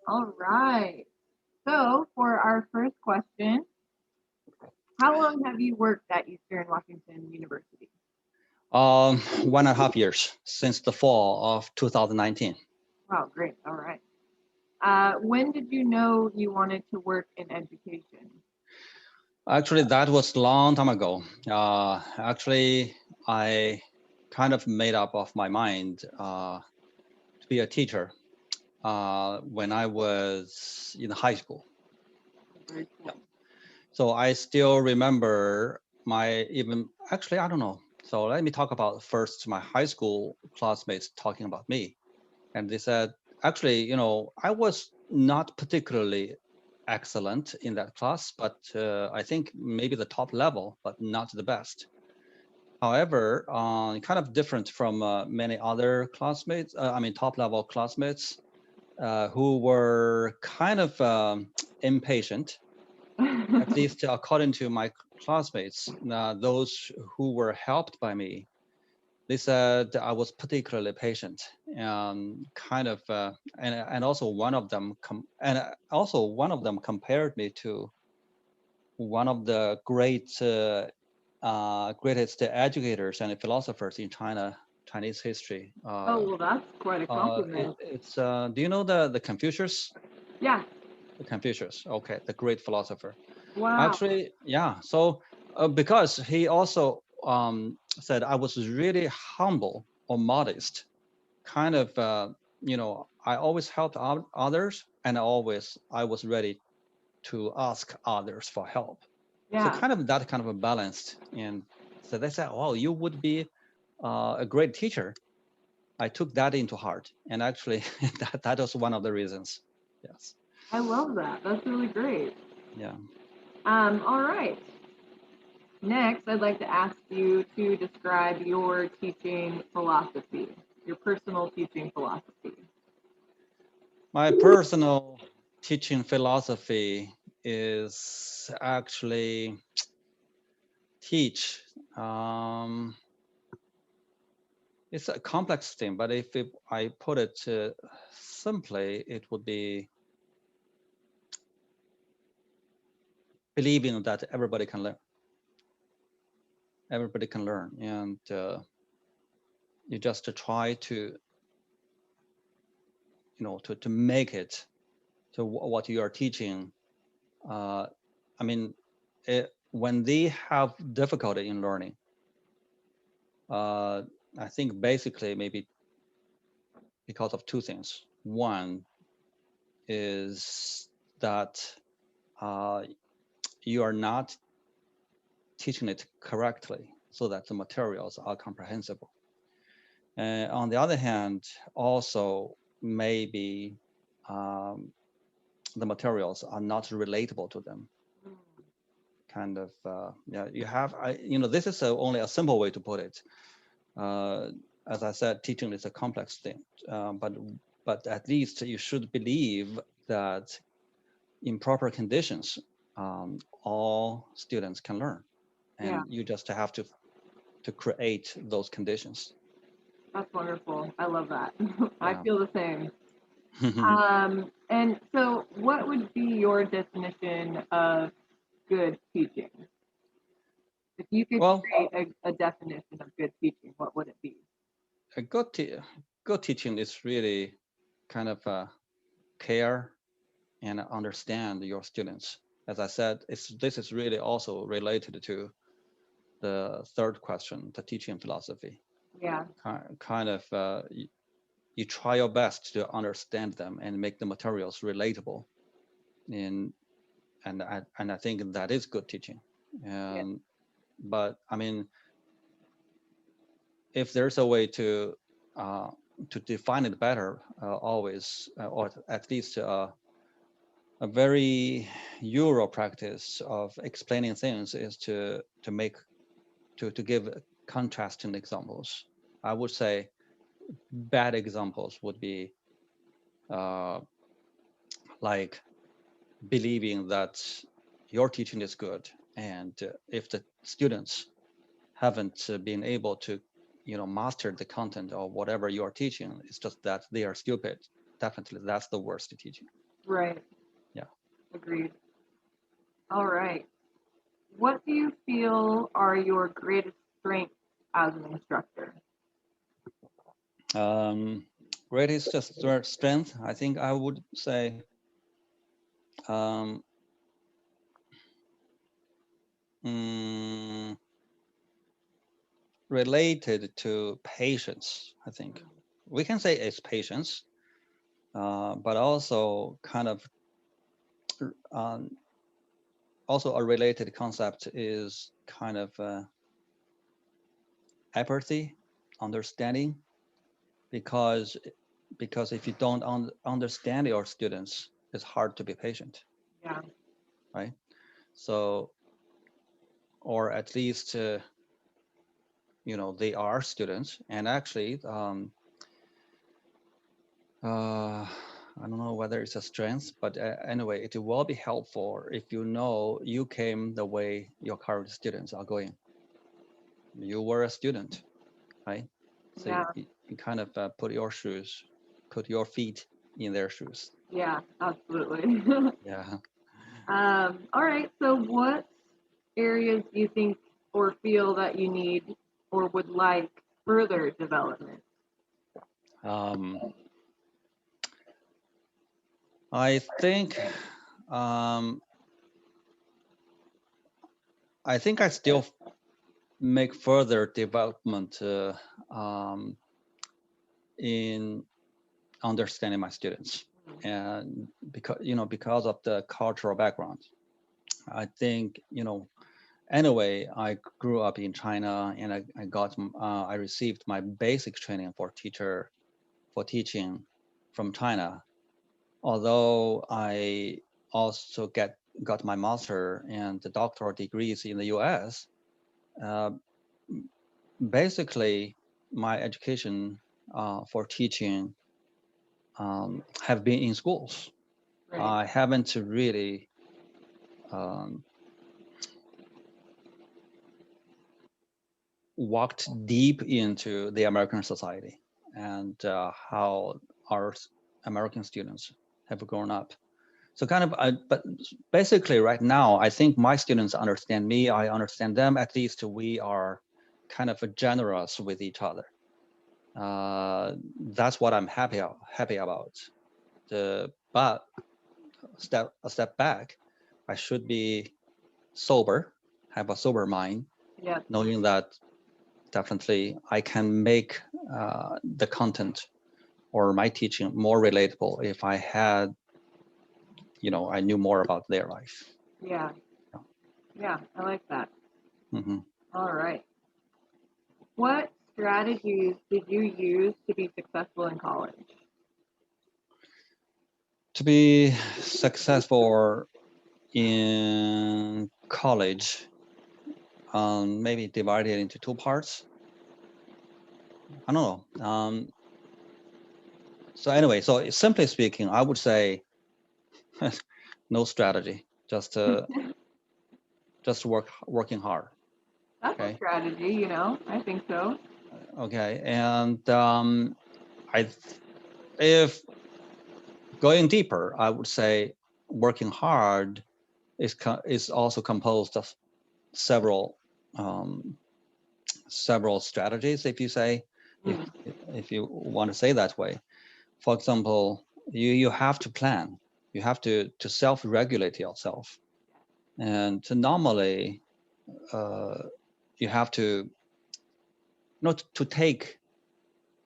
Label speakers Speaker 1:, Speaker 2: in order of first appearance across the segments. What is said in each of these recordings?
Speaker 1: All right. So for our first question, how long have you worked at Eastern Washington University?
Speaker 2: 1.5 years since the fall of 2019.
Speaker 1: Wow, great. All right. When did you know you wanted to work in education?
Speaker 2: Actually, that was a long time ago. Actually, I kind of made up of my mind to be a teacher when I was in high school.
Speaker 1: Very
Speaker 2: Yeah.
Speaker 1: cool.
Speaker 2: So I still remember my even actually I don't know. So let me talk about first my high school classmates talking about me, and they said actually I was not particularly excellent in that class, but I think maybe the top level, but not the best. However, kind of different from many other classmates, I mean, top level classmates who were kind of impatient, at least according to my classmates, those who were helped by me. They said I was particularly patient and kind of, and also one of them, also one of them compared me to one of the greatest educators and philosophers in Chinese history.
Speaker 1: Oh, well, that's quite a compliment.
Speaker 2: It's do you know the Confucius?
Speaker 1: Yeah.
Speaker 2: The Confucius, okay, the great philosopher.
Speaker 1: Wow.
Speaker 2: Actually, yeah. So because he also said I was really humble or modest, kind of, I always helped others, and I was ready to ask others for help. So
Speaker 1: Yeah.
Speaker 2: kind of that kind of a balanced. And so they said, "Oh, you would be a great teacher." I took that into heart, and actually, that was one of the reasons. Yes.
Speaker 1: I love that. That's really great.
Speaker 2: Yeah.
Speaker 1: All right. Next, I'd like to ask you to describe your teaching philosophy, your personal teaching philosophy.
Speaker 2: My personal teaching philosophy is actually teach. Um, it's a complex thing, but if I put it simply, it would be believing that everybody can learn. Everybody can learn, and you just to try to to make it to what you are teaching. Uh, I mean, when they have difficulty in learning, uh, I think basically maybe because of two things. One is that uh, you are not teaching it correctly so that the materials are comprehensible. On the other hand, also maybe um, the materials are not relatable to them. Kind of, yeah. You have, this is only a simple way to put it. Uh, as I said, teaching is a complex thing, but at least you should believe that in proper conditions, all students can learn,
Speaker 1: Yeah,
Speaker 2: and you just have to create those conditions.
Speaker 1: that's wonderful. I love that. I
Speaker 2: Yeah.
Speaker 1: feel the same. And so, what would be your definition of good teaching? If you could
Speaker 2: Well,
Speaker 1: create a definition of good teaching, what would it be?
Speaker 2: a good teaching is really kind of care and understand your students. As I said, this is really also related to the third question, the teaching philosophy.
Speaker 1: Yeah,
Speaker 2: Kind of, you try your best to understand them and make the materials relatable. In and I think that is good teaching.
Speaker 1: yeah,
Speaker 2: And but I mean, if there's a way uh, to define it better, always, or at least a very Euro practice of explaining things is to make to give contrasting examples. I would say bad examples would be uh, like believing that your teaching is good, and if the students haven't been able to master the content or whatever you are teaching, it's just that they are stupid. Definitely, that's the worst teaching.
Speaker 1: Right.
Speaker 2: Yeah.
Speaker 1: Agreed. All right. What do you feel are your greatest strengths as an instructor?
Speaker 2: Um, Greatest strength, I think I would say, um, mm, related to patience. I think we can say it's patience, but also kind of um, also a related concept is kind of empathy, understanding, because if you don't understand your students, it's hard to be patient,
Speaker 1: Yeah.
Speaker 2: right? So, or at least they are students, and actually, I don't know whether it's a strength, but anyway, it will be helpful if you know you came the way your current students are going. You were a student, right? So
Speaker 1: Yeah.
Speaker 2: you kind of put your feet in their shoes.
Speaker 1: Yeah. Absolutely.
Speaker 2: Yeah.
Speaker 1: All right. So, what areas do you think or feel that you need or would like further development?
Speaker 2: Um, I think um, I still make further development um, in understanding my students, and because of the cultural background. I think anyway, I grew up in China, and I received my basic training for teaching from China. Although I also got my master and the doctoral degrees in the U.S. Uh, Basically, my education for teaching have been in schools.
Speaker 1: Right.
Speaker 2: I haven't really um, walked deep into the American society and how our American students have grown up. So but basically right now, I think my students understand me. I understand them. At least we are kind of generous with each other. That's what I'm happy about. But a step back, I should be sober, have a sober mind,
Speaker 1: Yeah.
Speaker 2: knowing that definitely I can make the content or my teaching more relatable if I had, I knew more about their life.
Speaker 1: Yeah. Yeah. I like that.
Speaker 2: Hmm.
Speaker 1: All right. What strategies did you use to be successful in college?
Speaker 2: To be successful in college, maybe divided into two parts. I don't know. So anyway, so simply speaking, I would say no strategy, just working hard.
Speaker 1: That's a
Speaker 2: Okay.
Speaker 1: strategy, I think so.
Speaker 2: Okay. And I, if going deeper, I would say working hard is also composed of several um, several strategies. If you say, if
Speaker 1: Mm.
Speaker 2: if you want to say that way, for example, you have to plan. You have to self-regulate yourself, and normally uh, you have to not to take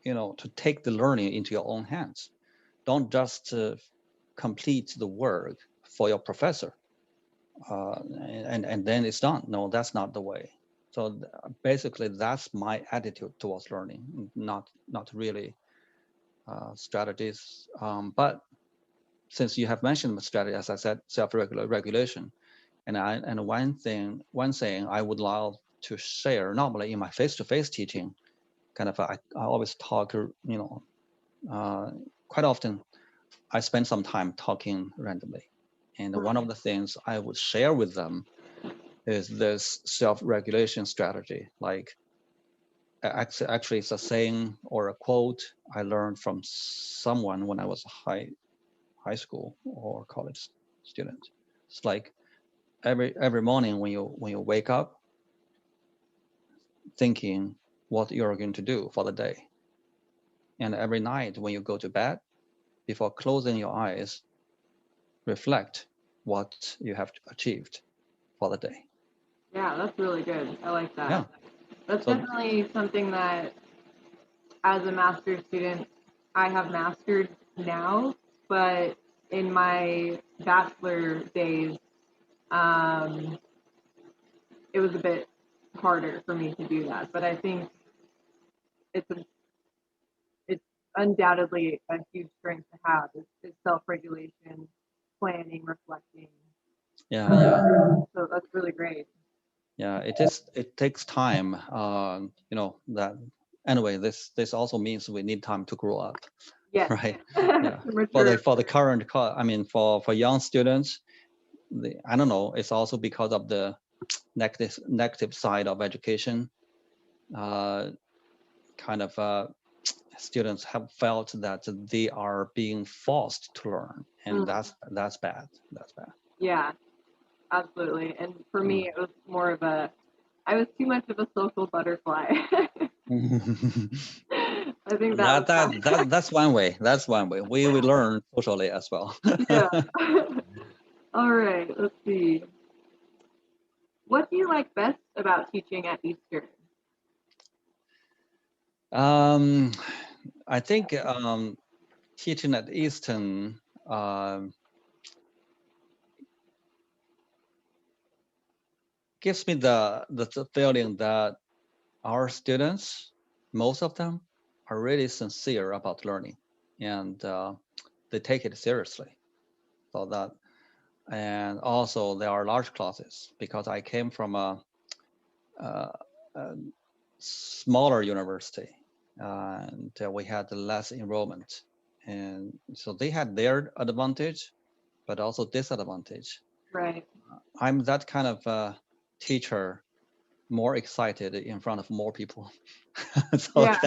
Speaker 2: to take the learning into your own hands. Don't just complete the work for your professor and then it's done. No, that's not the way. So basically, that's my attitude towards learning, not really strategies. But since you have mentioned strategy, as I said, self-regulation, and one thing I would love to share, normally in my face-to-face teaching, kind of I always talk, uh, quite often I spend some time talking randomly. And one of the things I would share with them is this self-regulation strategy. Like actually, it's a saying or a quote I learned from someone when I was a high school or college student. It's like every morning when you wake up, thinking what you're going to do for the day, and every night when you go to bed, before closing your eyes, reflect what you have achieved for the day.
Speaker 1: Yeah, that's really good. I like
Speaker 2: Yeah.
Speaker 1: that. That's
Speaker 2: So
Speaker 1: definitely something that, as a master's student, I have mastered now, but in my bachelor days, um, it was a bit harder for me to do that. But I think it's a, it's undoubtedly a huge strength to have is self-regulation, planning, reflecting.
Speaker 2: yeah.
Speaker 1: So that's really great.
Speaker 2: Yeah, it takes time. That anyway, this also means we need time to grow up,
Speaker 1: Yes.
Speaker 2: right? Yeah.
Speaker 1: To
Speaker 2: For
Speaker 1: mature.
Speaker 2: the current, I mean, for young students, I don't know. It's also because of the negative side of education. Uh, kind of students have felt that they are being forced to learn, and that's bad. That's bad.
Speaker 1: Yeah, absolutely. And for
Speaker 2: Mm.
Speaker 1: me, it was more of I was too much of a social butterfly. I think that was
Speaker 2: That's one way. That's one way. We learn socially as well.
Speaker 1: yeah. All right, let's see. What do you like best about teaching at Eastern?
Speaker 2: I think teaching at Easton gives me the feeling that our students, most of them, are really sincere about learning, and they take it seriously. So that, and also there are large classes because I came from a, a smaller university, and we had less enrollment, and so they had their advantage, but also disadvantage.
Speaker 1: Right.
Speaker 2: I'm that kind of teacher, more excited in front of more people. So
Speaker 1: Yeah.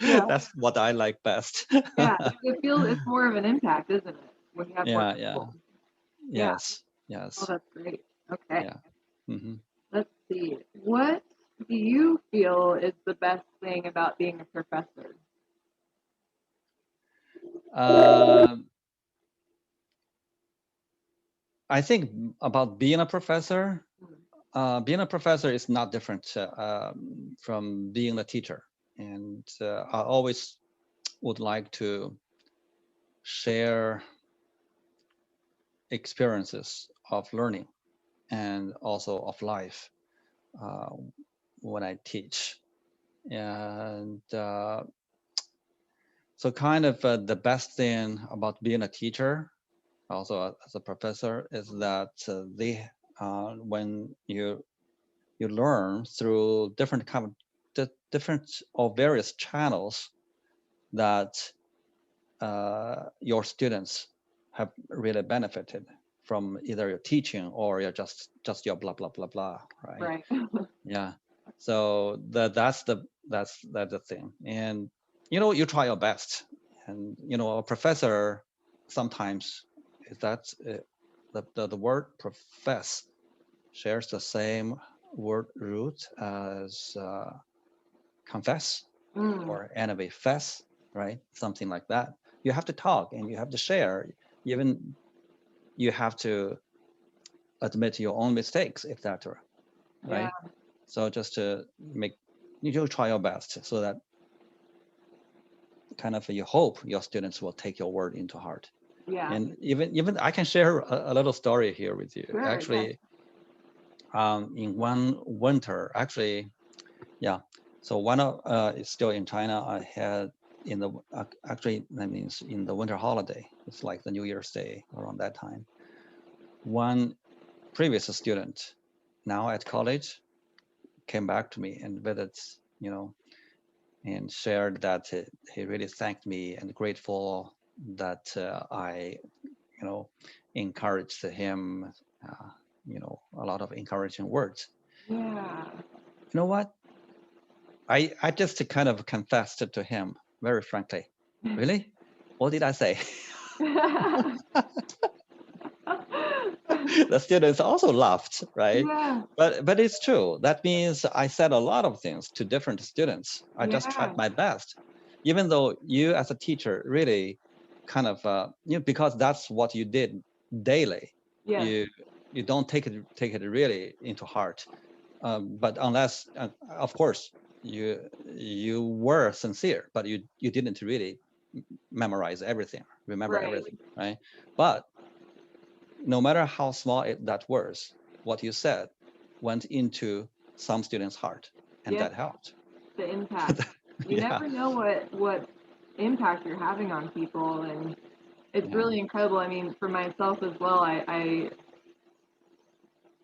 Speaker 1: Yeah.
Speaker 2: that's what I like best.
Speaker 1: Yeah. It feels it's more of an impact, isn't it? When you have more
Speaker 2: Yeah, yeah,
Speaker 1: people. Yeah.
Speaker 2: yes,
Speaker 1: Oh,
Speaker 2: yes,
Speaker 1: that's great. Okay.
Speaker 2: yeah. Hmm.
Speaker 1: Let's see. What do you feel is the best thing about being a professor?
Speaker 2: I think about being a professor. Being a professor is not different from being a teacher, and I always would like to share experiences of learning and also of life uh, when I teach. And so, kind of the best thing about being a teacher, also as a professor, is that when you learn through different kind of different or various channels that your students have really benefited from either your teaching or your just your blah blah blah blah, right?
Speaker 1: Right.
Speaker 2: Yeah. So that's the thing, and you try your best, and a professor sometimes is that the word profess shares the same word root as confess
Speaker 1: Mm.
Speaker 2: or envy fess, right? Something like that. You have to talk and you have to share. Even you have to admit your own mistakes, etc.
Speaker 1: Yeah.
Speaker 2: Right? So just to make you try your best so that kind of you hope your students will take your word into heart.
Speaker 1: Yeah.
Speaker 2: And even I can share a little story here with you.
Speaker 1: Sure. Yeah.
Speaker 2: Actually, in one winter, actually, yeah. So one of it's still in China. I had in the actually that means in the winter holiday. It's like the New Year's Day around that time. One previous student, now at college, came back to me and visited, and shared that he really thanked me and grateful that I, encouraged him. Uh, a lot of encouraging words.
Speaker 1: Yeah.
Speaker 2: You know what? I just kind of confessed to him very frankly. Really? What did I say? The students also laughed, right?
Speaker 1: Yeah,
Speaker 2: But it's true. That means I said a lot of things to different students. I just tried
Speaker 1: yeah,
Speaker 2: my best, even though you as a teacher really kind of because that's what you did daily.
Speaker 1: yes,
Speaker 2: You you don't take it really into heart. But unless, of course, you were sincere, but you didn't really memorize everything, remember
Speaker 1: right,
Speaker 2: everything, right? But no matter how small that was, what you said went into some student's heart, and
Speaker 1: yeah,
Speaker 2: that helped.
Speaker 1: the impact. You
Speaker 2: Yeah,
Speaker 1: never know what impact you're having on people, and it's
Speaker 2: yeah,
Speaker 1: really incredible. I mean, for myself as well, I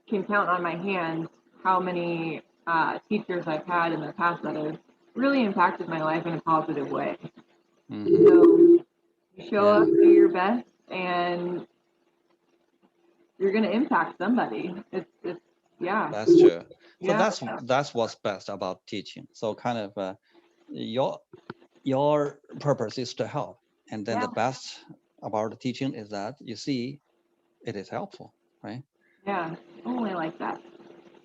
Speaker 1: can count on my hands how many teachers I've had in the past that have really impacted my life in a positive way.
Speaker 2: hmm,
Speaker 1: So you show up,
Speaker 2: yeah.
Speaker 1: do your best, and you're gonna impact somebody. It's yeah,
Speaker 2: That's true. So
Speaker 1: yeah,
Speaker 2: that's what's best about teaching. So kind of your your purpose is to help, and then
Speaker 1: yeah,
Speaker 2: the best about the teaching is that you see it is helpful, right?
Speaker 1: yeah. Oh, I like that.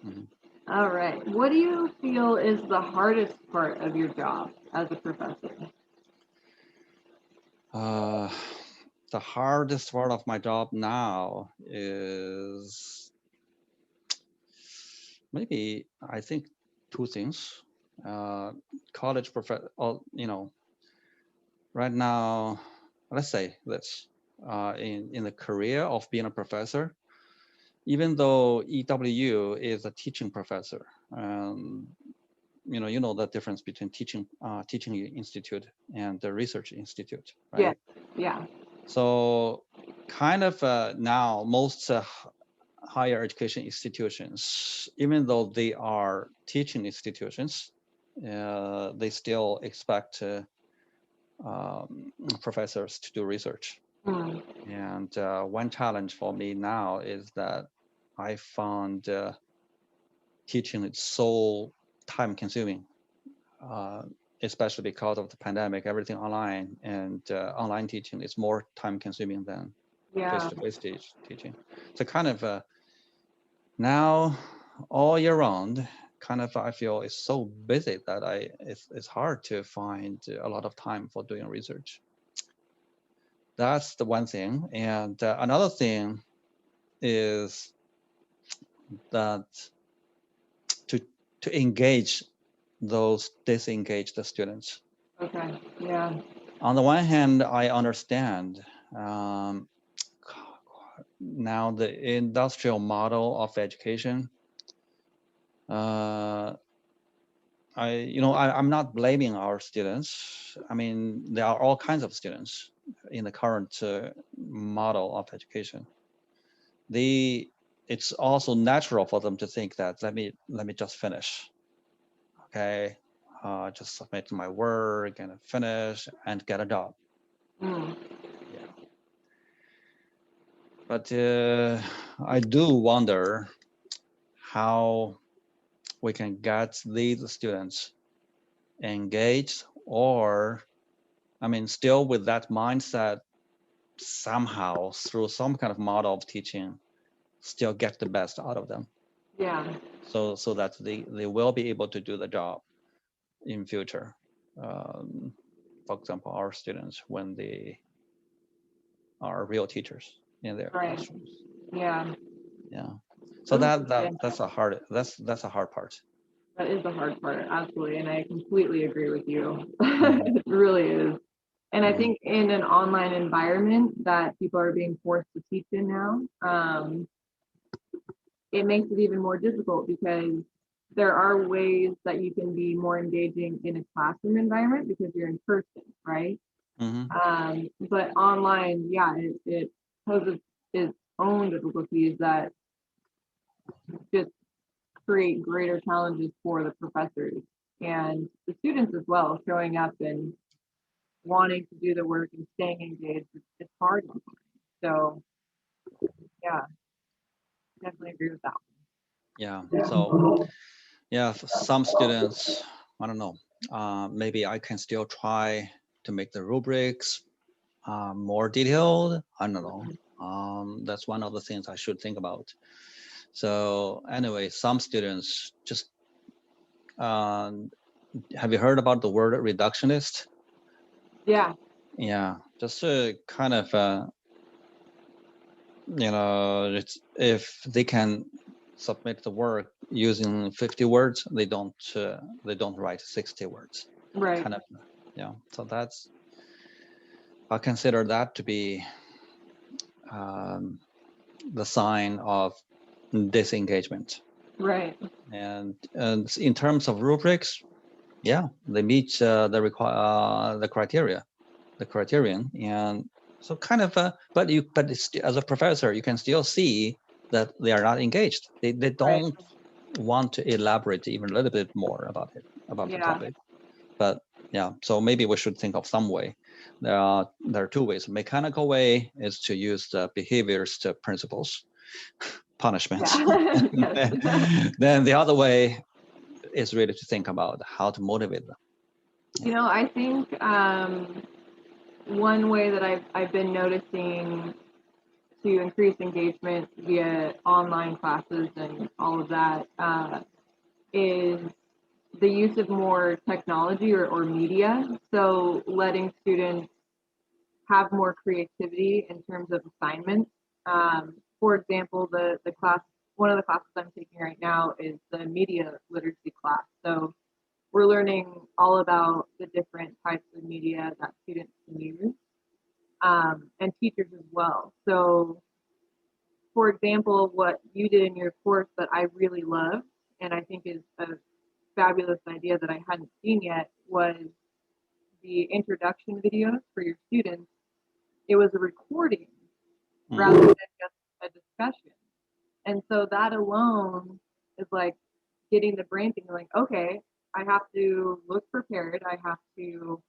Speaker 2: Mhm.
Speaker 1: All right. What do you feel is the hardest part of your job as a professor?
Speaker 2: Uh, the hardest part of my job now is maybe I think two things. Uh, college professor, right now, let's say this, in the career of being a professor, even though EW is a teaching professor, you know the difference between teaching institute and the research institute,
Speaker 1: Yeah,
Speaker 2: right?
Speaker 1: yeah,
Speaker 2: So kind of now most higher education institutions, even though they are teaching institutions, they still expect professors to do research.
Speaker 1: mm,
Speaker 2: And one challenge for me now is that I found teaching is so time consuming, uh, especially because of the pandemic, everything online, and online teaching is more time consuming than
Speaker 1: yeah,
Speaker 2: face-to-face teaching. So kind of now all year round, kind of I feel is so busy that it's hard to find a lot of time for doing research. That's the one thing. And another thing is that to to engage those disengaged students.
Speaker 1: okay, yeah,
Speaker 2: On the one hand, I understand um, now the industrial model of education. Uh, I'm not blaming our students. I mean, there are all kinds of students in the current model of education. They, it's also natural for them to think that let me just finish, okay, just submit my work and finish and get a job.
Speaker 1: mm,
Speaker 2: Yeah, but I do wonder how we can get these students engaged, or I mean, still with that mindset, somehow through some kind of model of teaching, still get the best out of them,
Speaker 1: yeah,
Speaker 2: so that they will be able to do the job in future. Um, for example, our students when they are real teachers in their
Speaker 1: right,
Speaker 2: classrooms.
Speaker 1: yeah.
Speaker 2: Yeah. So
Speaker 1: Ooh,
Speaker 2: that
Speaker 1: yeah.
Speaker 2: that that's a hard that's a hard part.
Speaker 1: That is the hard part, absolutely, and I completely agree with you.
Speaker 2: Hmm.
Speaker 1: It really is. And I
Speaker 2: Hmm.
Speaker 1: think in an online environment that people are being forced to teach in now, it makes it even more difficult because there are ways that you can be more engaging in a classroom environment because you're in person, right?
Speaker 2: Hmm.
Speaker 1: But online, yeah, it poses its own difficulties that just create greater challenges for the professors and the students as well, showing up and wanting to do the work and staying engaged. It's hard. So yeah, definitely agree with that.
Speaker 2: Yeah. So yeah, for some students, I don't know. Maybe I can still try to make the rubrics more detailed. I don't know. That's one of the things I should think about. So anyway, some students just have you heard about the word reductionist?
Speaker 1: Yeah.
Speaker 2: Yeah, just kind of it's, if they can submit the work using 50 words, they don't write 60 words.
Speaker 1: Right.
Speaker 2: Kind of, yeah. So that's, I consider that to be the sign of disengagement.
Speaker 1: Right.
Speaker 2: And in terms of rubrics, yeah, they meet the criterion, and so kind of. But it's, as a professor, you can still see that they are not engaged. They don't want to elaborate even a little bit more about the topic. But yeah, so maybe we should think of some way. There are two ways. Mechanical way is to use the behaviorist principles, punishments.
Speaker 1: Yeah.
Speaker 2: Then the other way is really to think about how to motivate them.
Speaker 1: I think one way that I've been noticing to increase engagement via online classes and all of that is the use of more technology or media. So letting students have more creativity in terms of assignments. For example, the class, one of the classes I'm taking right now is the media literacy class. So we're learning all about the different types of media that students can use, and teachers as well. So, for example, what you did in your course that I really loved and I think is a fabulous idea that I hadn't seen yet was the introduction videos for your students. It was a recording rather than just a discussion. And so that alone is like getting the brain thinking like, okay, I have to look prepared. I have to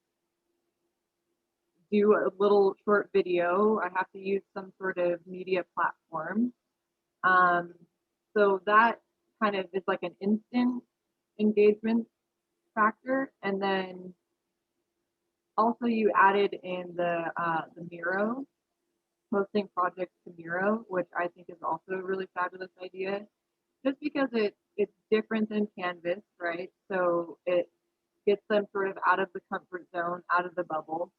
Speaker 1: do a little short video. I have to use some sort of media platform. Um, so that kind of is like an instant engagement factor. And then also you added in the Miro, posting projects to Miro, which I think is also a really fabulous idea. Just because it's different than Canvas, right? So it gets them sort of out of the comfort zone, out of the bubble.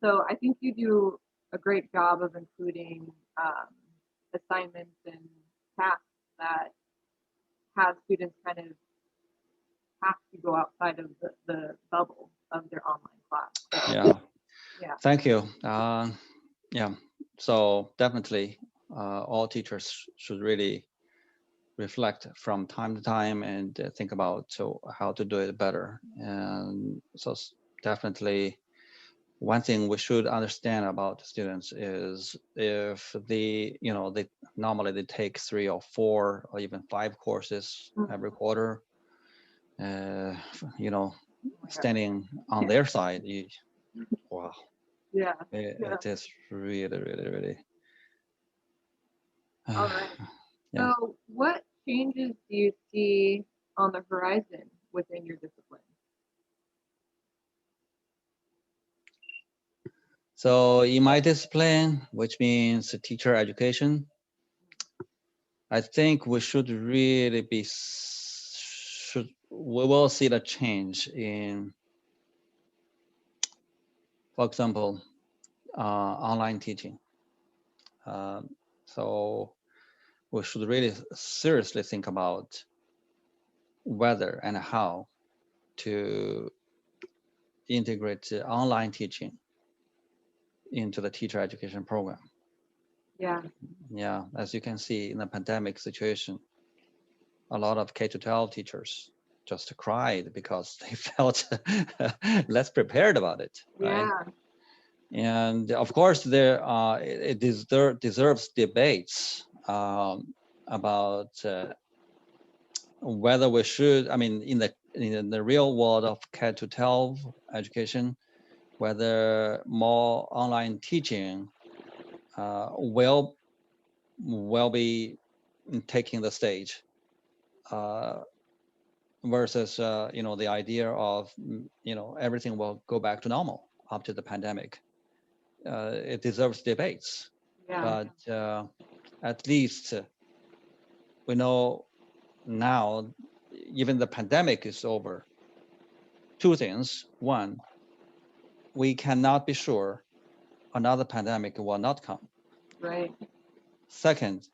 Speaker 1: So I think you do a great job of including assignments and tasks that have students kind of have to go outside of the bubble of their online class. So,
Speaker 2: yeah. Thank you. Yeah. So definitely, all teachers should really reflect from time to time and think about how to do it better. And so definitely, one thing we should understand about students is if they normally they take 3 or 4 or even 5 courses every quarter, standing on their side, wow.
Speaker 1: Yeah.
Speaker 2: It is really.
Speaker 1: All right. Yeah. So what changes do you see on the horizon within your discipline?
Speaker 2: So in my discipline, which means teacher education, I think we should really we will see the change in, for example, online teaching. So we should really seriously think about whether and how to integrate online teaching into the teacher education program. Yeah, as you can see in the pandemic situation, a lot of K-12 teachers just cried because they felt less prepared about it, right? And of course, it deserves debates about whether we should. I mean, in the real world of K-12 education, whether more online teaching will be taking the stage versus the idea of everything will go back to normal after the pandemic. it deserves debates.
Speaker 1: Yeah.
Speaker 2: But at least we know now, even the pandemic is over. Two things. One, we cannot be sure another pandemic will not come.
Speaker 1: Right.
Speaker 2: Second,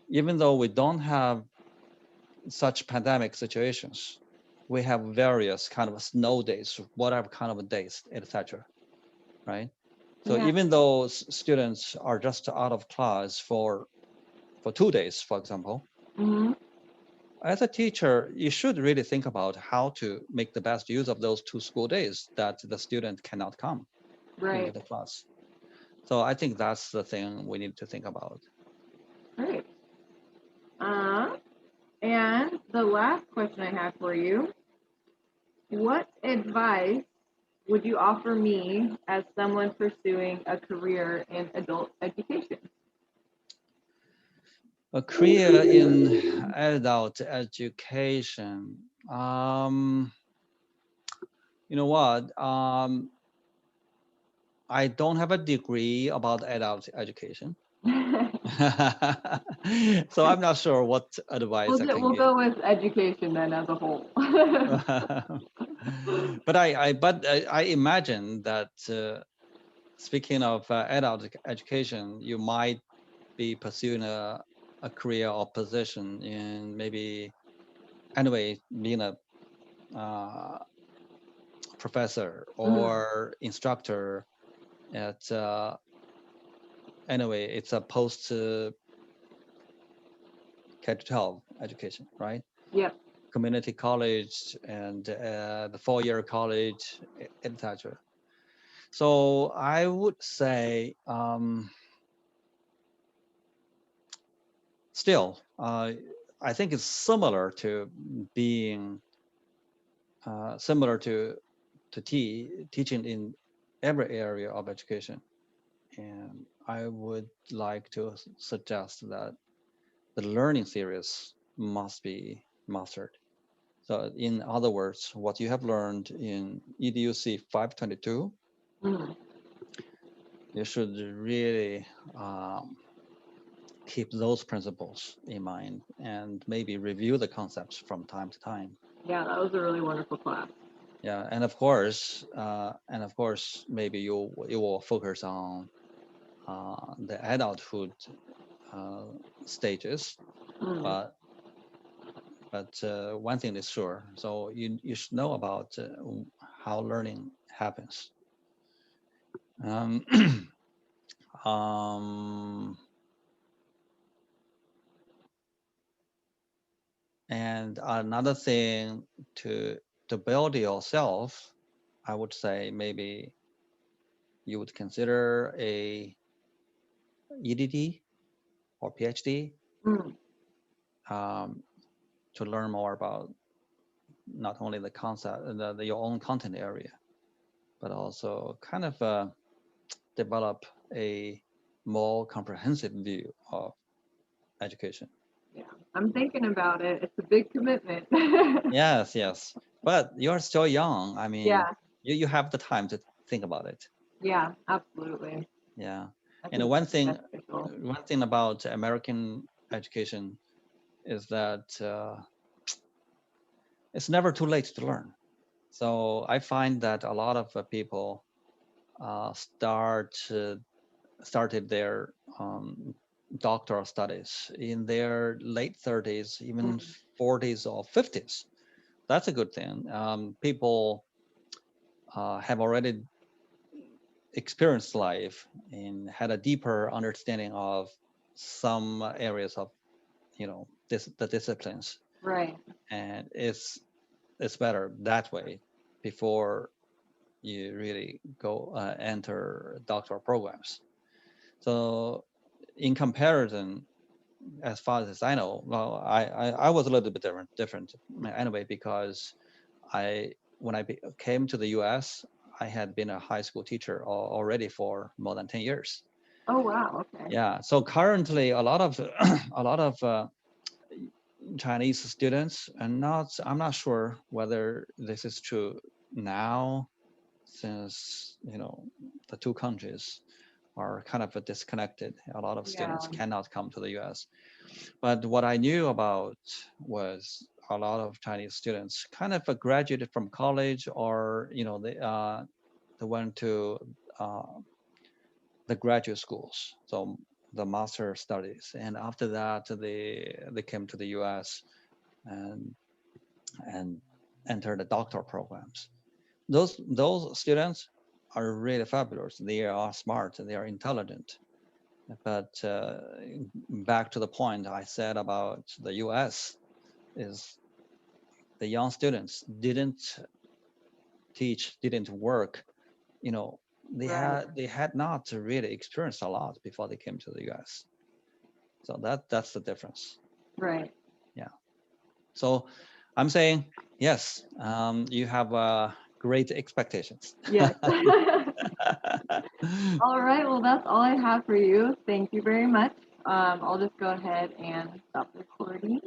Speaker 2: even though we don't have such pandemic situations, we have various kind of snow days, whatever kind of days, etc. Right? So
Speaker 1: Yeah.
Speaker 2: even though students are just out of class for 2 days, for example,
Speaker 1: Hmm.
Speaker 2: as a teacher, you should really think about how to make the best use of those 2 school days that the student cannot come into
Speaker 1: Right.
Speaker 2: the class. So I think that's the thing we need to think about.
Speaker 1: Great. Uh, and the last question I have for you: what advice would you offer me as someone pursuing a career in adult education?
Speaker 2: A career in adult education. You know what? I don't have a degree about adult education. So I'm not sure what advice I can
Speaker 1: We'll
Speaker 2: give.
Speaker 1: go with education then as a whole.
Speaker 2: But I imagine that speaking of adult education, you might be pursuing a career or position in maybe anyway being a uh, professor
Speaker 1: Mhm.
Speaker 2: or instructor at anyway it's a post K-12 education, right?
Speaker 1: Yep.
Speaker 2: Community college and the 4-year college, etc. So I would say still, I think it's similar to being similar to teaching in every area of education. And I would like to suggest that the learning series must be mastered. So in other words, what you have learned in EDUC 522,
Speaker 1: Mhm.
Speaker 2: you should really um, keep those principles in mind and maybe review the concepts from time to time.
Speaker 1: Yeah, that was a really wonderful class.
Speaker 2: Yeah, and of course, maybe you will focus on the adulthood uh, stages,
Speaker 1: Mm.
Speaker 2: but one thing is sure. So you should know about how learning happens. Um, um, and another thing to to build yourself, I would say maybe you would consider a EDD or PhD
Speaker 1: Mm.
Speaker 2: um, to learn more about not only the concept, your own content area, but also kind of develop a more comprehensive view of education.
Speaker 1: Yeah, I'm thinking about it. It's a big commitment.
Speaker 2: Yes, yes. But you're still young. I mean,
Speaker 1: Yeah,
Speaker 2: you have the time to think about it.
Speaker 1: yeah, absolutely.
Speaker 2: Yeah.
Speaker 1: I
Speaker 2: And
Speaker 1: think it's beneficial.
Speaker 2: one thing about American education is that it's never too late to learn. So I find that a lot of people started their doctoral studies in their late 30s, even
Speaker 1: Mm.
Speaker 2: 40s or 50s. That's a good thing. People have already experienced life and had a deeper understanding of some areas of the disciplines,
Speaker 1: Right.
Speaker 2: and it's better that way before you really go enter doctoral programs. So in comparison, as far as I know, well, I was a little bit different anyway, because I when I came to the U.S., I had been a high school teacher already for more than 10 years.
Speaker 1: Oh wow. Okay.
Speaker 2: Yeah. So currently, a lot of a lot of Chinese students, and not I'm not sure whether this is true now, since the two countries. are kind of disconnected. A lot of
Speaker 1: Yeah.
Speaker 2: students cannot come to the U.S. But what I knew about was a lot of Chinese students kind of graduated from college, or they went to uh, the graduate schools, so the master studies, and after that they came to the U.S. and and entered the doctoral programs. Those students are really fabulous. They are smart. They are intelligent. But back to the point I said about the U.S. is the young students didn't work. You know,
Speaker 1: Right.
Speaker 2: they had not really experienced a lot before they came to the U.S. So that's the difference.
Speaker 1: Right.
Speaker 2: Yeah. So I'm saying yes. You have great expectations.
Speaker 1: Yes. All right. Well, that's all I have for you. Thank you very much. I'll just go ahead and stop recording.